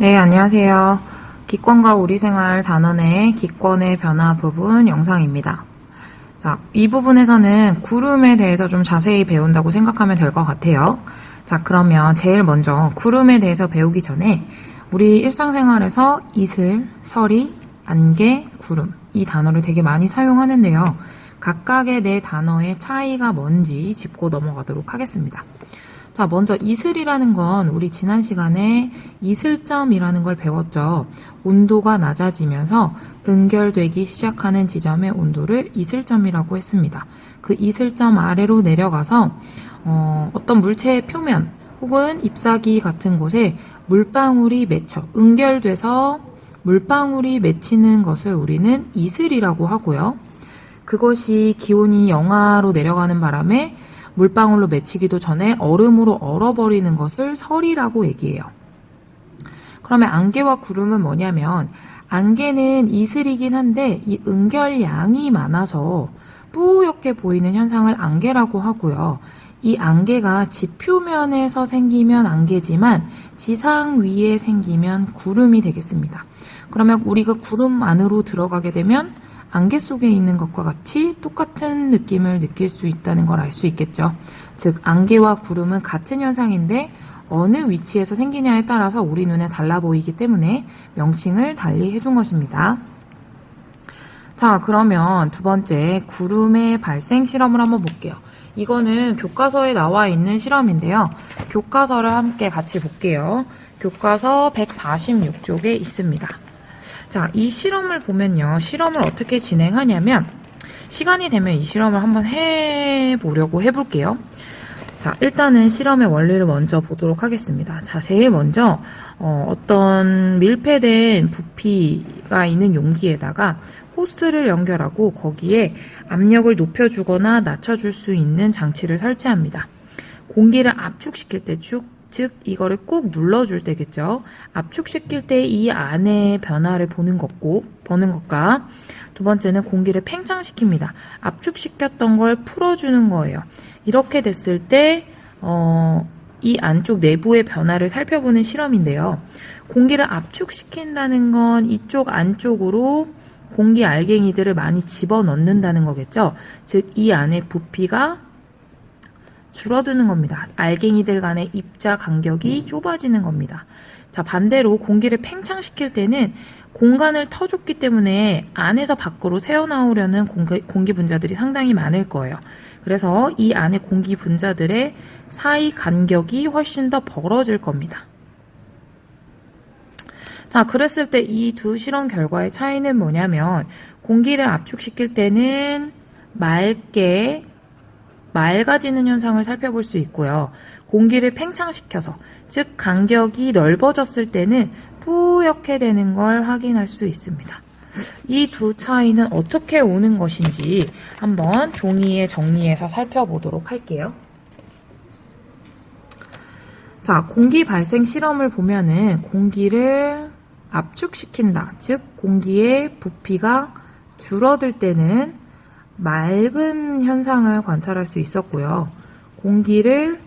네, 안녕하세요. 기권과 우리생활 단원의 기권의 변화 부분 영상입니다. 자, 이 부분에서는 구름에 대해서 좀 자세히 배운다고 생각하면 될 것 같아요. 자, 그러면 제일 먼저 구름에 대해서 배우기 전에 우리 일상생활에서 이슬, 서리, 안개, 구름 이 단어를 되게 많이 사용하는데요. 각각의 네 단어의 차이가 뭔지 짚고 넘어가도록 하겠습니다. 자, 먼저 이슬이라는 건 우리 지난 시간에 이슬점이라는 걸 배웠죠. 온도가 낮아지면서 응결되기 시작하는 지점의 온도를 이슬점이라고 했습니다. 그 이슬점 아래로 내려가서 어떤 물체의 표면 혹은 잎사귀 같은 곳에 물방울이 맺혀 응결돼서 물방울이 맺히는 것을 우리는 이슬이라고 하고요. 그것이 기온이 영하로 내려가는 바람에 물방울로 맺히기도 전에 얼음으로 얼어버리는 것을 서리라고 얘기해요. 그러면 안개와 구름은 뭐냐면 안개는 이슬이긴 한데 이 응결량이 많아서 뿌옇게 보이는 현상을 안개라고 하고요. 이 안개가 지표면에서 생기면 안개지만 지상 위에 생기면 구름이 되겠습니다. 그러면 우리가 구름 안으로 들어가게 되면 안개 속에 있는 것과 같이 똑같은 느낌을 느낄 수 있다는 걸 알 수 있겠죠. 즉 안개와 구름은 같은 현상인데 어느 위치에서 생기냐에 따라서 우리 눈에 달라 보이기 때문에 명칭을 달리 해준 것입니다. 자, 그러면 두 번째 구름의 발생 실험을 한번 볼게요. 이거는 교과서에 나와 있는 실험인데요. 교과서를 함께 같이 볼게요. 교과서 146쪽에 있습니다. 자, 이 실험을 보면요. 실험을 어떻게 진행하냐면 시간이 되면 이 실험을 한번 해보려고 해볼게요. 자, 일단은 실험의 원리를 먼저 보도록 하겠습니다. 자, 제일 먼저 어떤 밀폐된 부피가 있는 용기에다가 호스를 연결하고 거기에 압력을 높여주거나 낮춰줄 수 있는 장치를 설치합니다. 공기를 압축시킬 때 즉 이거를 꾹 눌러줄 때겠죠. 압축시킬 때 이 안의 변화를 보는 것과 두 번째는 공기를 팽창시킵니다. 압축시켰던 걸 풀어주는 거예요. 이렇게 됐을 때 이 안쪽 내부의 변화를 살펴보는 실험인데요. 공기를 압축시킨다는 건 이쪽 안쪽으로 공기 알갱이들을 많이 집어넣는다는 거겠죠. 즉 이 안의 부피가 줄어드는 겁니다. 알갱이들 간의 입자 간격이 좁아지는 겁니다. 자, 반대로 공기를 팽창시킬 때는 공간을 터줬기 때문에 안에서 밖으로 새어나오려는 공기 분자들이 상당히 많을 거예요. 그래서 이 안에 공기 분자들의 사이 간격이 훨씬 더 벌어질 겁니다. 자, 그랬을 때 이 두 실험 결과의 차이는 뭐냐면 공기를 압축시킬 때는 맑아지는 현상을 살펴볼 수 있고요. 공기를 팽창시켜서 즉 간격이 넓어졌을 때는 뿌옇게 되는 걸 확인할 수 있습니다. 이 두 차이는 어떻게 오는 것인지 한번 종이에 정리해서 살펴보도록 할게요. 자, 공기 발생 실험을 보면은 공기를 압축시킨다. 즉 공기의 부피가 줄어들 때는 맑은 현상을 관찰할 수 있었고요. 공기를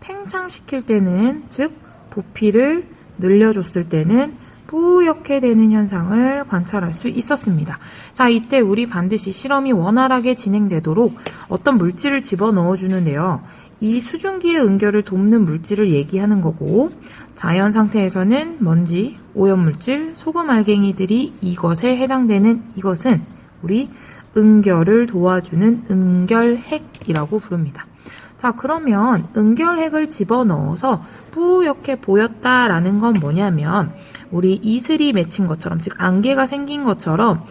팽창시킬 때는 즉 부피를 늘려줬을 때는 뿌옇게 되는 현상을 관찰할 수 있었습니다. 자, 이때 우리 반드시 실험이 원활하게 진행되도록 어떤 물질을 집어넣어 주는데요. 이 수증기의 응결을 돕는 물질을 얘기하는 거고 자연 상태에서는 먼지, 오염물질, 소금 알갱이들이 이것에 해당되는 이것은 우리 응결을 도와주는 응결핵이라고 부릅니다. 자, 그러면 응결핵을 집어넣어서 뿌옇게 보였다라는 건 뭐냐면 우리 이슬이 맺힌 것처럼 즉 안개가 생긴 것처럼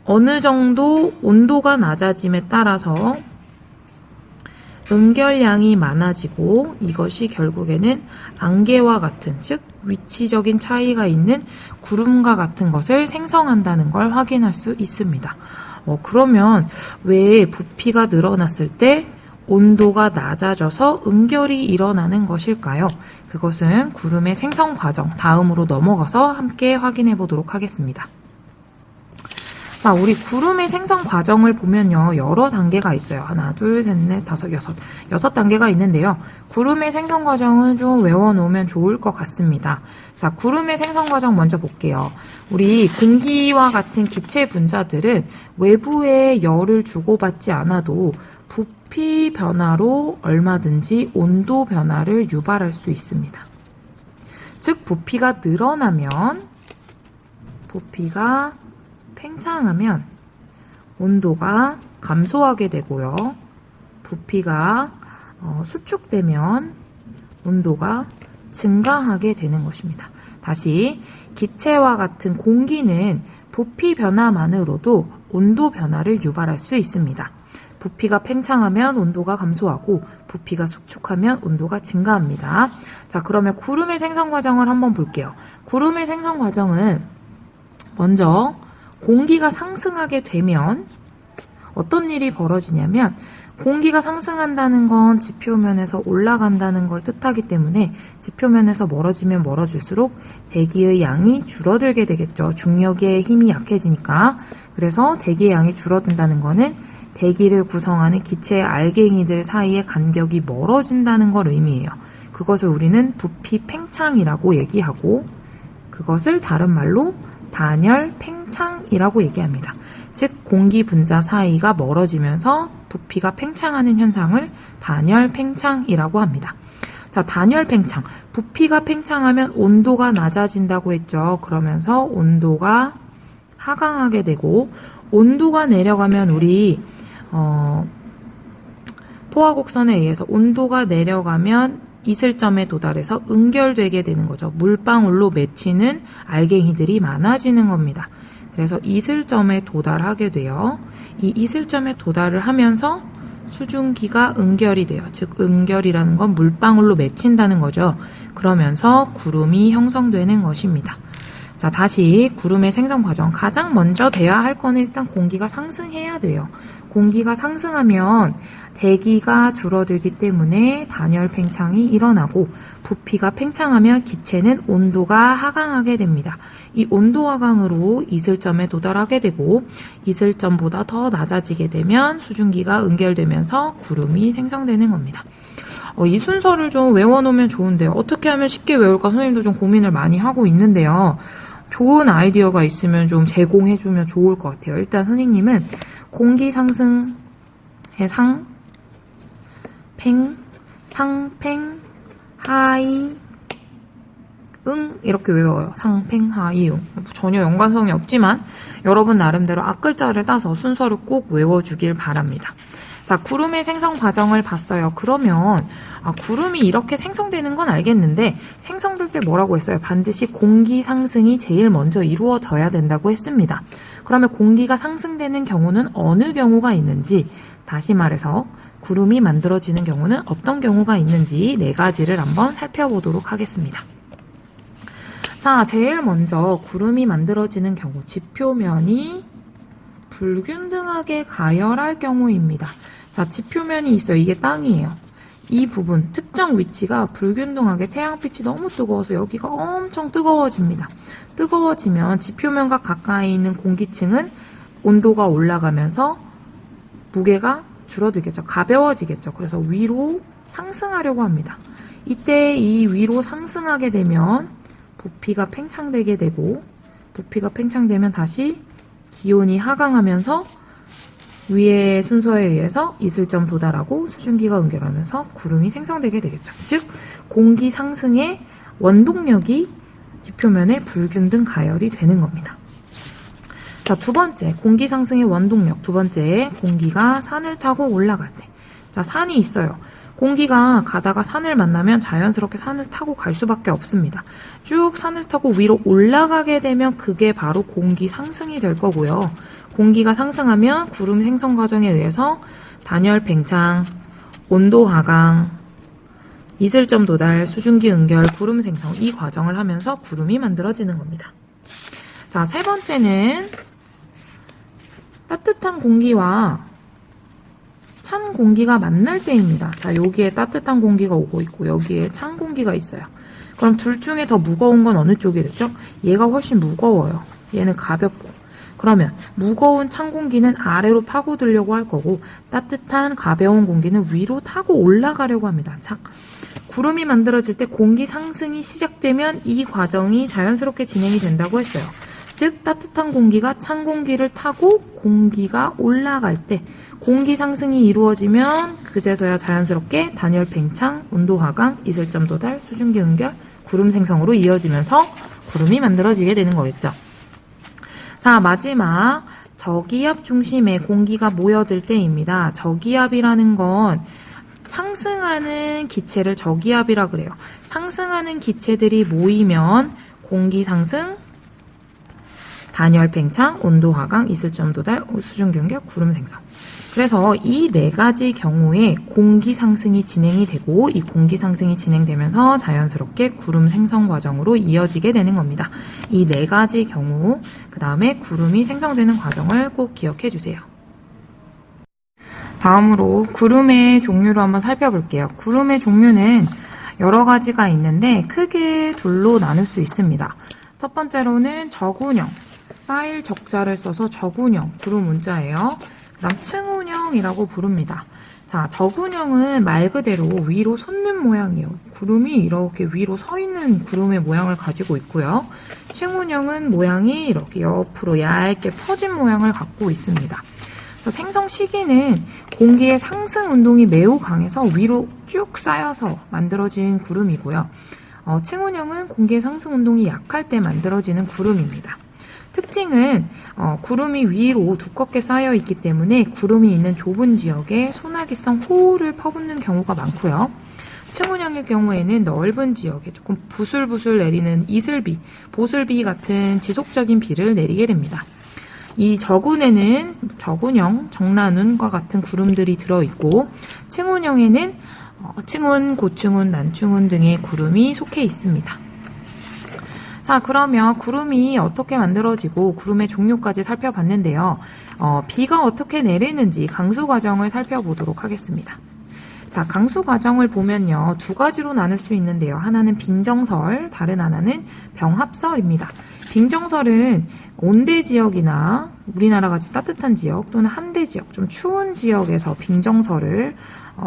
어느 정도 온도가 낮아짐에 따라서 응결량이 많아지고 이것이 결국에는 안개와 같은 즉 위치적인 차이가 있는 구름과 같은 것을 생성한다는 걸 확인할 수 있습니다. 그러면 왜 부피가 늘어났을 때 온도가 낮아져서 응결이 일어나는 것일까요? 그것은 구름의 생성 과정 다음으로 넘어가서 함께 확인해 보도록 하겠습니다. 자, 우리 구름의 생성 과정을 보면요. 여러 단계가 있어요. 하나, 둘, 셋, 넷, 다섯, 여섯. 6단계가 있는데요. 구름의 생성 과정은 좀 외워놓으면 좋을 것 같습니다. 자, 구름의 생성 과정 먼저 볼게요. 우리 공기와 같은 기체 분자들은 외부에 열을 주고받지 않아도 부피 변화로 얼마든지 온도 변화를 유발할 수 있습니다. 즉, 부피가 늘어나면, 부피가 팽창하면 온도가 감소하게 되고요. 부피가 수축되면 온도가 증가하게 되는 것입니다. 다시 기체와 같은 공기는 부피 변화만으로도 온도 변화를 유발할 수 있습니다. 부피가 팽창하면 온도가 감소하고 부피가 수축하면 온도가 증가합니다. 자, 그러면 구름의 생성 과정을 한번 볼게요. 구름의 생성 과정은 먼저 공기가 상승하게 되면 어떤 일이 벌어지냐면 공기가 상승한다는 건 지표면에서 올라간다는 걸 뜻하기 때문에 지표면에서 멀어지면 멀어질수록 대기의 양이 줄어들게 되겠죠. 중력의 힘이 약해지니까. 그래서 대기의 양이 줄어든다는 거는 대기를 구성하는 기체의 알갱이들 사이의 간격이 멀어진다는 걸 의미해요. 그것을 우리는 부피 팽창이라고 얘기하고 그것을 다른 말로 단열 팽창이라고 얘기합니다. 즉 공기 분자 사이가 멀어지면서 부피가 팽창하는 현상을 단열 팽창이라고 합니다. 자, 단열 팽창. 부피가 팽창하면 온도가 낮아진다고 했죠. 그러면서 온도가 하강하게 되고 온도가 내려가면 우리 포화곡선에 의해서 온도가 내려가면 이슬점에 도달해서 응결되게 되는 거죠. 물방울로 맺히는 알갱이들이 많아지는 겁니다. 그래서 이슬점에 도달하게 돼요. 이 이슬점에 도달을 하면서 수증기가 응결이 돼요. 즉 응결이라는 건 물방울로 맺힌다는 거죠. 그러면서 구름이 형성되는 것입니다. 자, 다시 구름의 생성 과정. 가장 먼저 돼야 할 거는 일단 공기가 상승해야 돼요. 공기가 상승하면 대기가 줄어들기 때문에 단열 팽창이 일어나고 부피가 팽창하면 기체는 온도가 하강하게 됩니다. 이 온도 하강으로 이슬점에 도달하게 되고 이슬점보다 더 낮아지게 되면 수증기가 응결되면서 구름이 생성되는 겁니다. 이 순서를 좀 외워놓으면 좋은데요. 어떻게 하면 쉽게 외울까 선생님도 좀 고민을 많이 하고 있는데요. 좋은 아이디어가 있으면 좀 제공해주면 좋을 것 같아요. 일단 선생님은 공기 상승의 상, 팽, 상팽, 하이, 응 이렇게 외워요. 상팽, 하이, 응. 전혀 연관성이 없지만 여러분 나름대로 앞글자를 따서 순서를 꼭 외워주길 바랍니다. 자, 구름의 생성 과정을 봤어요. 그러면 구름이 이렇게 생성되는 건 알겠는데 생성될 때 뭐라고 했어요? 반드시 공기 상승이 제일 먼저 이루어져야 된다고 했습니다. 그러면 공기가 상승되는 경우는 어느 경우가 있는지, 다시 말해서 구름이 만들어지는 경우는 어떤 경우가 있는지 4가지를 한번 살펴보도록 하겠습니다. 자, 제일 먼저 구름이 만들어지는 경우, 지표면이 불균등하게 가열할 경우입니다. 자, 지표면이 있어요. 이게 땅이에요. 이 부분, 특정 위치가 불균등하게 태양빛이 너무 뜨거워서 여기가 엄청 뜨거워집니다. 뜨거워지면 지표면과 가까이 있는 공기층은 온도가 올라가면서 무게가 줄어들겠죠. 가벼워지겠죠. 그래서 위로 상승하려고 합니다. 이때 이 위로 상승하게 되면 부피가 팽창되게 되고 부피가 팽창되면 다시 기온이 하강하면서 위의 순서에 의해서 이슬점 도달하고 수증기가 응결하면서 구름이 생성되게 되겠죠. 즉 공기 상승의 원동력이 지표면에 불균등 가열이 되는 겁니다. 자, 두 번째, 공기 상승의 원동력. 두 번째, 공기가 산을 타고 올라갈 때. 자, 산이 있어요. 공기가 가다가 산을 만나면 자연스럽게 산을 타고 갈 수밖에 없습니다. 쭉 산을 타고 위로 올라가게 되면 그게 바로 공기 상승이 될 거고요. 공기가 상승하면 구름 생성 과정에 의해서 단열 팽창, 온도 하강, 이슬점 도달, 수증기 응결, 구름 생성, 이 과정을 하면서 구름이 만들어지는 겁니다. 자, 세 번째는 따뜻한 공기와 찬 공기가 만날 때입니다. 자, 여기에 따뜻한 공기가 오고 있고 여기에 찬 공기가 있어요. 그럼 둘 중에 더 무거운 건 어느 쪽이겠죠? 얘가 훨씬 무거워요. 얘는 가볍고. 그러면 무거운 찬 공기는 아래로 파고들려고 할 거고 따뜻한 가벼운 공기는 위로 타고 올라가려고 합니다. 자, 구름이 만들어질 때 공기 상승이 시작되면 이 과정이 자연스럽게 진행이 된다고 했어요. 즉 따뜻한 공기가 찬 공기를 타고 공기가 올라갈 때 공기 상승이 이루어지면 그제서야 자연스럽게 단열 팽창, 온도 하강, 이슬점 도달, 수증기 응결, 구름 생성으로 이어지면서 구름이 만들어지게 되는 거겠죠. 자, 마지막 저기압 중심에 공기가 모여들 때입니다. 저기압이라는 건 상승하는 기체를 저기압이라 그래요. 상승하는 기체들이 모이면 공기 상승, 단열 팽창, 온도 하강, 이슬점 도달, 수증기 응결, 구름 생성. 그래서 이 네 가지 경우에 공기 상승이 진행이 되고 이 공기 상승이 진행되면서 자연스럽게 구름 생성 과정으로 이어지게 되는 겁니다. 이 네 가지 경우, 그 다음에 구름이 생성되는 과정을 꼭 기억해 주세요. 다음으로 구름의 종류를 한번 살펴볼게요. 구름의 종류는 여러 가지가 있는데 크게 둘로 나눌 수 있습니다. 첫 번째로는 저군형, 쌓일 적자를 써서 저군형 구름 문자예요. 그 다음 층운형이라고 부릅니다. 자, 저군형은 말 그대로 위로 솟는 모양이에요. 구름이 이렇게 위로 서 있는 구름의 모양을 가지고 있고요. 층운형은 모양이 이렇게 옆으로 얇게 퍼진 모양을 갖고 있습니다. 생성 시기는 공기의 상승 운동이 매우 강해서 위로 쭉 쌓여서 만들어진 구름이고요. 층운형은 공기의 상승 운동이 약할 때 만들어지는 구름입니다. 특징은 구름이 위로 두껍게 쌓여 있기 때문에 구름이 있는 좁은 지역에 소나기성 호우를 퍼붓는 경우가 많고요. 층운형일 경우에는 넓은 지역에 조금 부슬부슬 내리는 이슬비, 보슬비 같은 지속적인 비를 내리게 됩니다. 이 저군에는 저군형, 정란운과 같은 구름들이 들어있고 층운형에는 층운, 고층운, 난층운 등의 구름이 속해 있습니다. 자, 그러면 구름이 어떻게 만들어지고 구름의 종류까지 살펴봤는데요. 비가 어떻게 내리는지 강수 과정을 살펴보도록 하겠습니다. 자, 강수 과정을 보면요. 두 가지로 나눌 수 있는데요. 하나는 빙정설, 다른 하나는 병합설입니다. 빙정설은 온대 지역이나 우리나라 같이 따뜻한 지역 또는 한대 지역, 좀 추운 지역에서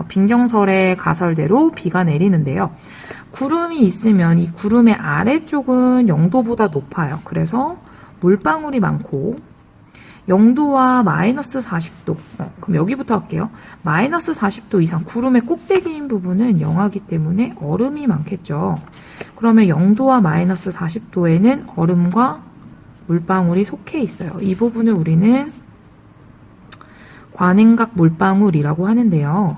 빙정설의 가설대로 비가 내리는데요. 구름이 있으면 이 구름의 아래쪽은 0도보다 높아요. 그래서 물방울이 많고 0도와 마이너스 40도, 그럼 여기부터 할게요. 마이너스 40도 이상 구름의 꼭대기인 부분은 영하기 때문에 얼음이 많겠죠. 그러면 0도와 마이너스 40도에는 얼음과 물방울이 속해 있어요. 이 부분을 우리는 관행각 물방울이라고 하는데요.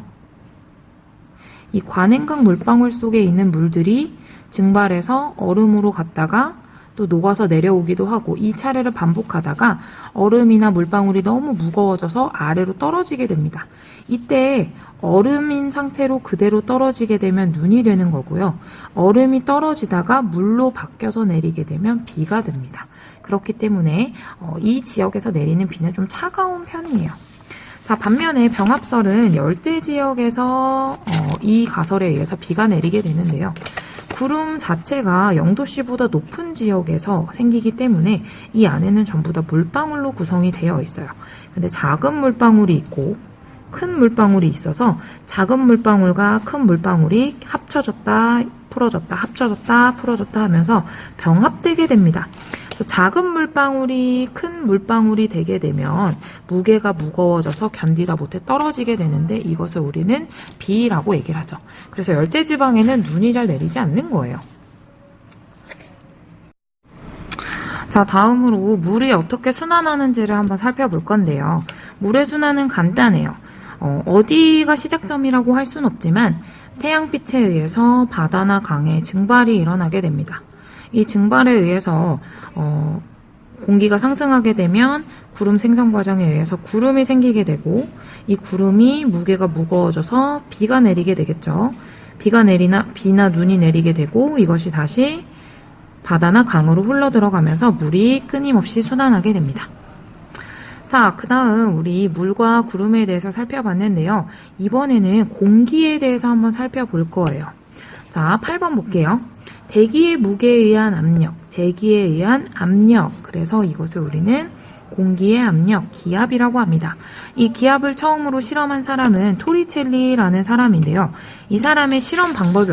이 관행각 물방울 속에 있는 물들이 증발해서 얼음으로 갔다가 또 녹아서 내려오기도 하고 이 차례를 반복하다가 얼음이나 물방울이 너무 무거워져서 아래로 떨어지게 됩니다. 이때 얼음인 상태로 그대로 떨어지게 되면 눈이 되는 거고요. 얼음이 떨어지다가 물로 바뀌어서 내리게 되면 비가 됩니다. 그렇기 때문에 이 지역에서 내리는 비는 좀 차가운 편이에요. 자, 반면에 병합설은 열대 지역에서 이 가설에 의해서 비가 내리게 되는데요. 구름 자체가 0도씨보다 높은 지역에서 생기기 때문에 이 안에는 전부 다 물방울로 구성이 되어 있어요. 근데 작은 물방울이 있고 큰 물방울이 있어서 작은 물방울과 큰 물방울이 합쳐졌다 풀어졌다 합쳐졌다 풀어졌다 하면서 병합되게 됩니다. 그래서 작은 물방울이 큰 물방울이 되게 되면 무게가 무거워져서 견디다 못해 떨어지게 되는데 이것을 우리는 비라고 얘기를 하죠. 그래서 열대지방에는 눈이 잘 내리지 않는 거예요. 자, 다음으로 물이 어떻게 순환하는지를 한번 살펴볼 건데요. 물의 순환은 간단해요. 어디가 시작점이라고 할 수는 없지만 태양빛에 의해서 바다나 강에 증발이 일어나게 됩니다. 이 증발에 의해서 공기가 상승하게 되면 구름 생성 과정에 의해서 구름이 생기게 되고 이 구름이 무게가 무거워져서 비가 내리게 되겠죠. 비나 눈이 내리게 되고 이것이 다시 바다나 강으로 흘러 들어가면서 물이 끊임없이 순환하게 됩니다. 자, 그 다음 우리 물과 구름에 대해서 살펴봤는데요. 이번에는 공기에 대해서 한번 살펴볼 거예요. 자, 8번 볼게요. 대기의 무게에 의한 압력, 대기에 의한 압력. 그래서 이것을 우리는 공기의 압력, 기압이라고 합니다. 이 기압을 처음으로 실험한 사람은 토리첼리라는 사람인데요. 이 사람의 실험 방법이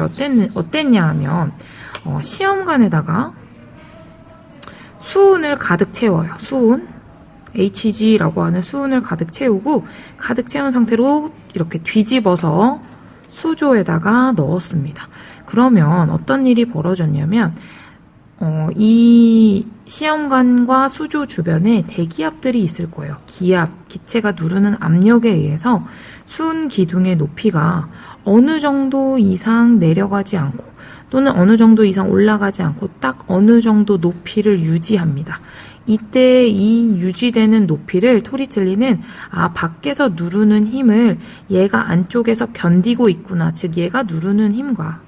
어땠냐 하면 시험관에다가 수은을 가득 채워요. 수은, HG라고 하는 수은을 가득 채우고 가득 채운 상태로 이렇게 뒤집어서 수조에다가 넣었습니다. 그러면 어떤 일이 벌어졌냐면 이 시험관과 수조 주변에 대기압들이 있을 거예요. 기압, 기체가 누르는 압력에 의해서 수은 기둥의 높이가 어느 정도 이상 내려가지 않고 또는 어느 정도 이상 올라가지 않고 딱 어느 정도 높이를 유지합니다. 이때 이 유지되는 높이를 토리첼리는 밖에서 누르는 힘을 얘가 안쪽에서 견디고 있구나. 즉 얘가 누르는 힘과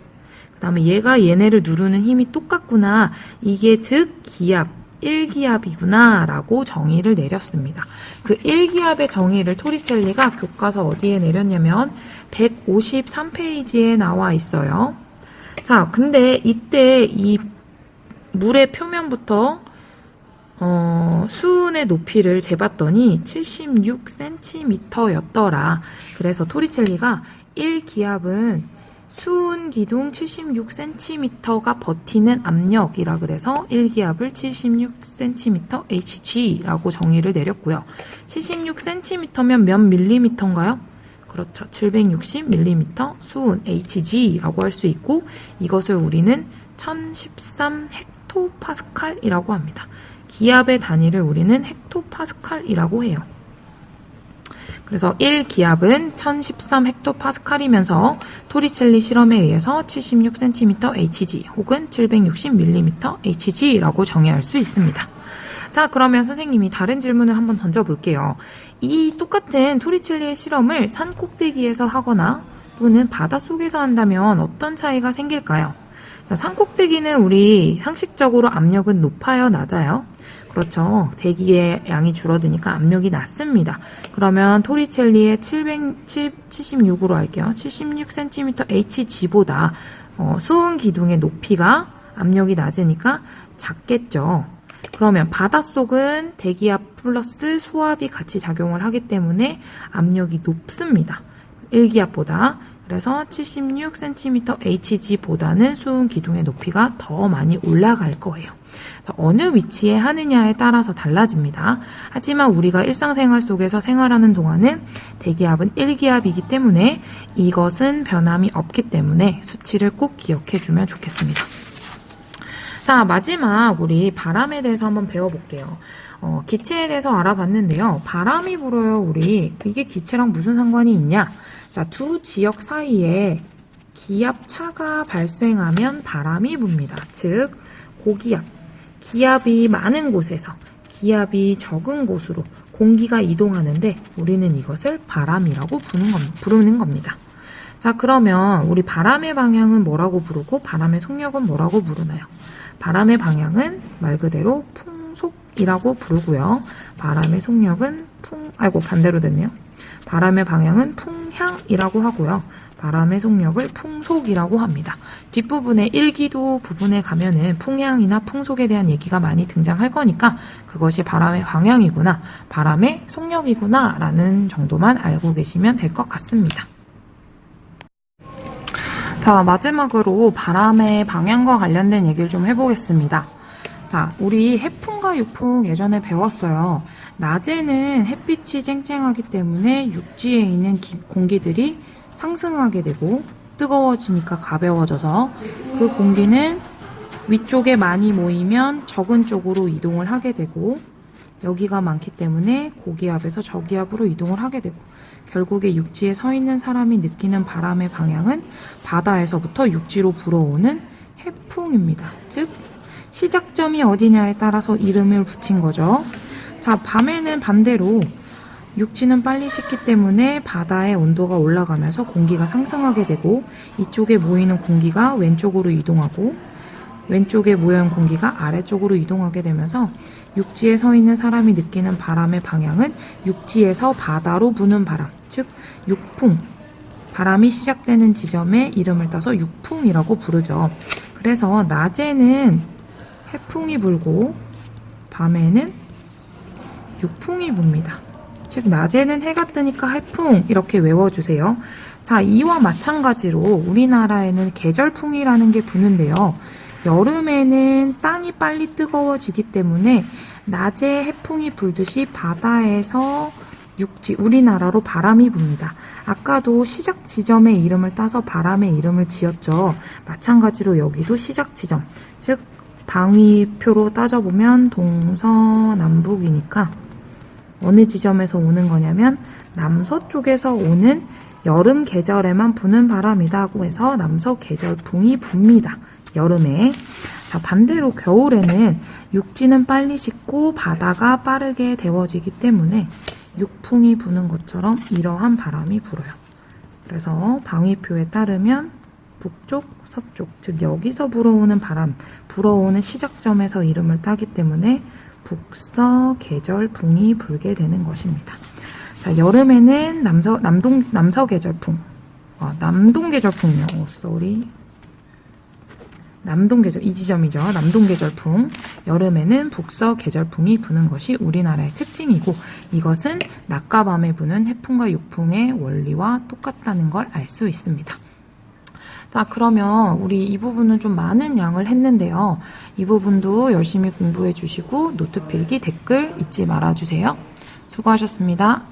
그 다음에 얘가 얘네를 누르는 힘이 똑같구나. 이게 즉 기압, 1기압이구나 라고 정의를 내렸습니다. 그 1기압의 정의를 토리첼리가 교과서 어디에 내렸냐면 153페이지에 나와 있어요. 자, 근데 이때 이 물의 표면부터 수은의 높이를 재봤더니 76cm였더라. 그래서 토리첼리가 1기압은 수은 기둥 76cm가 버티는 압력이라 그래서 1기압을 76cm Hg라고 정의를 내렸고요. 76cm면 몇 밀리미터인가요? 그렇죠. 760mm 수은 Hg라고 할 수 있고 이것을 우리는 1013 헥토파스칼이라고 합니다. 기압의 단위를 우리는 헥토파스칼이라고 해요. 그래서 1기압은 1013 헥토파스칼이면서 토리첼리 실험에 의해서 76cm Hg 혹은 760mm Hg라고 정의할 수 있습니다. 자, 그러면 선생님이 다른 질문을 한번 던져볼게요. 이 똑같은 토리첼리의 실험을 산 꼭대기에서 하거나 또는 바닷속에서 한다면 어떤 차이가 생길까요? 자, 산 꼭대기는 우리 상식적으로 압력은 높아요, 낮아요? 그렇죠. 대기의 양이 줄어드니까 압력이 낮습니다. 그러면 토리첼리의 76으로 할게요. 76cm Hg보다 수은 기둥의 높이가 압력이 낮으니까 작겠죠. 그러면 바닷속은 대기압 플러스 수압이 같이 작용을 하기 때문에 압력이 높습니다. 1기압보다. 그래서 76cm Hg보다는 수은 기둥의 높이가 더 많이 올라갈 거예요. 어느 위치에 하느냐에 따라서 달라집니다. 하지만 우리가 일상생활 속에서 생활하는 동안은 대기압은 1기압이기 때문에 이것은 변함이 없기 때문에 수치를 꼭 기억해주면 좋겠습니다. 자, 마지막 우리 바람에 대해서 한번 배워볼게요. 기체에 대해서 알아봤는데요. 바람이 불어요, 우리. 이게 기체랑 무슨 상관이 있냐? 자, 두 지역 사이에 기압 차가 발생하면 바람이 부니다. 즉, 고기압. 기압이 많은 곳에서 기압이 적은 곳으로 공기가 이동하는데 우리는 이것을 바람이라고 부르는 겁니다. 자, 그러면 우리 바람의 방향은 뭐라고 부르고 바람의 속력은 뭐라고 부르나요? 바람의 방향은 말 그대로 풍속이라고 부르고요. 바람의 속력은 반대로 됐네요. 바람의 방향은 풍향이라고 하고요. 바람의 속력을 풍속이라고 합니다. 뒷부분에 일기도 부분에 가면은 풍향이나 풍속에 대한 얘기가 많이 등장할 거니까 그것이 바람의 방향이구나, 바람의 속력이구나 라는 정도만 알고 계시면 될 것 같습니다. 자, 마지막으로 바람의 방향과 관련된 얘기를 좀 해보겠습니다. 자, 우리 해풍과 유풍 예전에 배웠어요. 낮에는 햇빛이 쨍쨍하기 때문에 육지에 있는 공기들이 상승하게 되고 뜨거워지니까 가벼워져서 그 공기는 위쪽에 많이 모이면 적은 쪽으로 이동을 하게 되고 여기가 많기 때문에 고기압에서 저기압으로 이동을 하게 되고 결국에 육지에 서 있는 사람이 느끼는 바람의 방향은 바다에서부터 육지로 불어오는 해풍입니다. 즉 시작점이 어디냐에 따라서 이름을 붙인 거죠. 자, 밤에는 반대로 육지는 빨리 식기 때문에 바다의 온도가 올라가면서 공기가 상승하게 되고 이쪽에 모이는 공기가 왼쪽으로 이동하고 왼쪽에 모여있는 공기가 아래쪽으로 이동하게 되면서 육지에 서 있는 사람이 느끼는 바람의 방향은 육지에서 바다로 부는 바람, 즉 육풍, 바람이 시작되는 지점에 이름을 따서 육풍이라고 부르죠. 그래서 낮에는 해풍이 불고 밤에는 육풍이 붑니다. 즉 낮에는 해가 뜨니까 해풍 이렇게 외워주세요. 자, 이와 마찬가지로 우리나라에는 계절풍이라는 게 부는데요. 여름에는 땅이 빨리 뜨거워지기 때문에 낮에 해풍이 불듯이 바다에서 육지, 우리나라로 바람이 붑니다. 아까도 시작 지점의 이름을 따서 바람의 이름을 지었죠. 마찬가지로 여기도 시작 지점, 즉 방위표로 따져보면 동서남북이니까 어느 지점에서 오는 거냐면 남서쪽에서 오는 여름 계절에만 부는 바람이라고 해서 남서 계절풍이 붑니다. 여름에. 자, 반대로 겨울에는 육지는 빨리 식고 바다가 빠르게 데워지기 때문에 육풍이 부는 것처럼 이러한 바람이 불어요. 그래서 방위표에 따르면 북쪽, 서쪽, 즉 여기서 불어오는 바람, 불어오는 시작점에서 이름을 따기 때문에 북서 계절풍이 불게 되는 것입니다. 자, 여름에는 남서 계절풍, 남동 계절풍이요. 남동 계절, 이 지점이죠. 남동 계절풍. 여름에는 북서 계절풍이 부는 것이 우리나라의 특징이고, 이것은 낮과 밤에 부는 해풍과 육풍의 원리와 똑같다는 걸 알 수 있습니다. 자, 그러면 우리 이 부분은 좀 많은 양을 했는데요. 이 부분도 열심히 공부해 주시고 노트 필기, 댓글 잊지 말아 주세요. 수고하셨습니다.